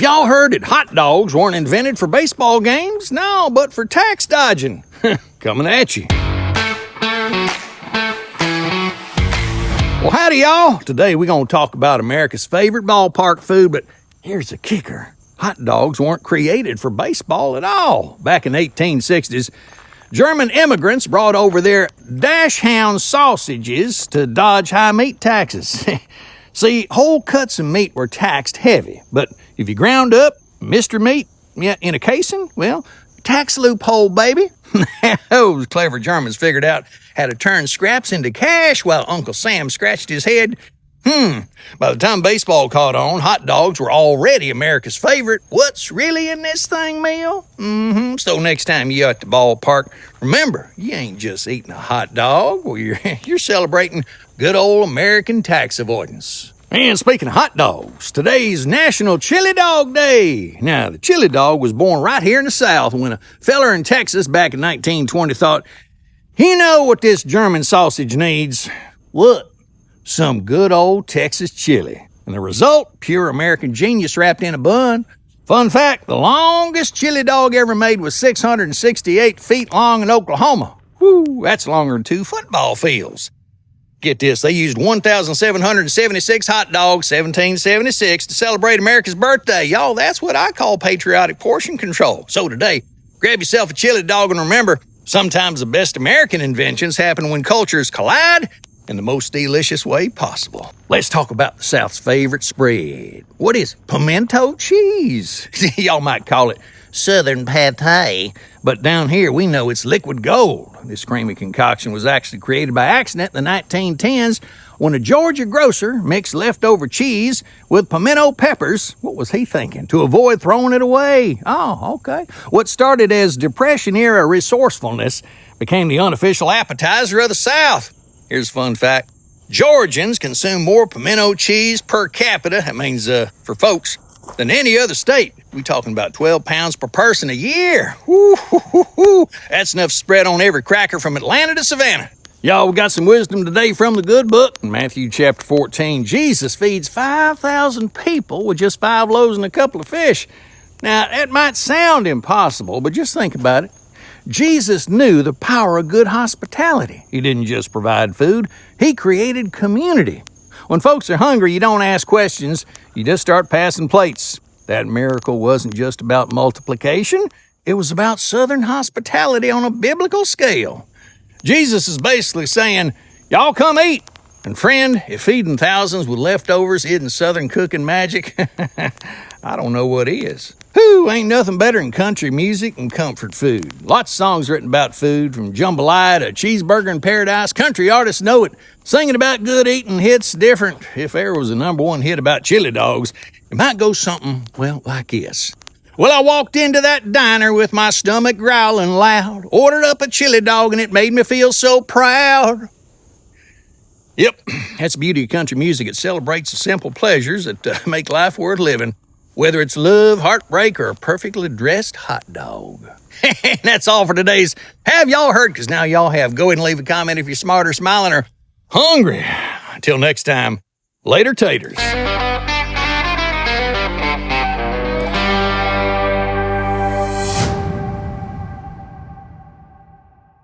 If y'all heard that hot dogs weren't invented for baseball games, no, but for tax dodging. Coming at you. Well, howdy, y'all. Today we're going to talk about America's favorite ballpark food, but here's the kicker. Hot dogs weren't created for baseball at all. Back in the 1860s, German immigrants brought over their Downhome sausages to dodge high meat taxes. See, whole cuts of meat were taxed heavy, but if you ground up Mr. Meat in a casing, well, tax loophole, baby. Those clever Germans figured out how to turn scraps into cash while Uncle Sam scratched his head. By the time baseball caught on, hot dogs were already America's favorite. What's really in this thing meal? So next time you're at the ballpark, remember, you ain't just eating a hot dog. Well, you're celebrating good old American tax avoidance. And speaking of hot dogs, today's National Chili Dog Day. Now, the chili dog was born right here in the South when a feller in Texas back in 1920 thought, you know what this German sausage needs? What? Some good old Texas chili. And the result, pure American genius wrapped in a bun. Fun fact, the longest chili dog ever made was 668 feet long in Oklahoma. Woo, that's longer than 2 football fields. Get this, they used 1,776 hot dogs, 1776, to celebrate America's birthday. Y'all, that's what I call patriotic portion control. So today, grab yourself a chili dog and remember, sometimes the best American inventions happen when cultures collide in the most delicious way possible. Let's talk about the South's favorite spread. What is it? Pimento cheese. Y'all might call it Southern pate, but down here we know it's liquid gold. This creamy concoction was actually created by accident in the 1910s when a Georgia grocer mixed leftover cheese with pimento peppers. What was he thinking? To avoid throwing it away. Oh, okay. What started as Depression-era resourcefulness became the unofficial appetizer of the South. Here's a fun fact. Georgians consume more pimento cheese per capita, that means for folks, than any other state. We're talking about 12 pounds per person a year. Woo-hoo-hoo-hoo. That's enough spread on every cracker from Atlanta to Savannah. Y'all, we got some wisdom today from the good book. In Matthew chapter 14, Jesus feeds 5,000 people with just 5 loaves and a couple of fish. Now, that might sound impossible, but just think about it. Jesus knew the power of good hospitality. He didn't just provide food, he created community. When folks are hungry, you don't ask questions, you just start passing plates. That miracle wasn't just about multiplication, it was about Southern hospitality on a biblical scale. Jesus is basically saying, y'all come eat. And friend, if feeding thousands with leftovers isn't Southern cooking magic, I don't know what is. Ain't nothing better than country music and comfort food. Lots of songs written about food, from jambalaya to cheeseburger in paradise. Country artists know it. Singing about good eating hits different. If there was a #1 hit about chili dogs, it might go something, well, like this. Well, I walked into that diner with my stomach growling loud, ordered up a chili dog, and it made me feel so proud. Yep, that's the beauty of country music. It celebrates the simple pleasures that make life worth living. Whether it's love, heartbreak, or a perfectly dressed hot dog. That's all for today's Have Y'all Heard? Because now y'all have. Go ahead and leave a comment if you're smart or smiling or hungry. Until next time, later taters.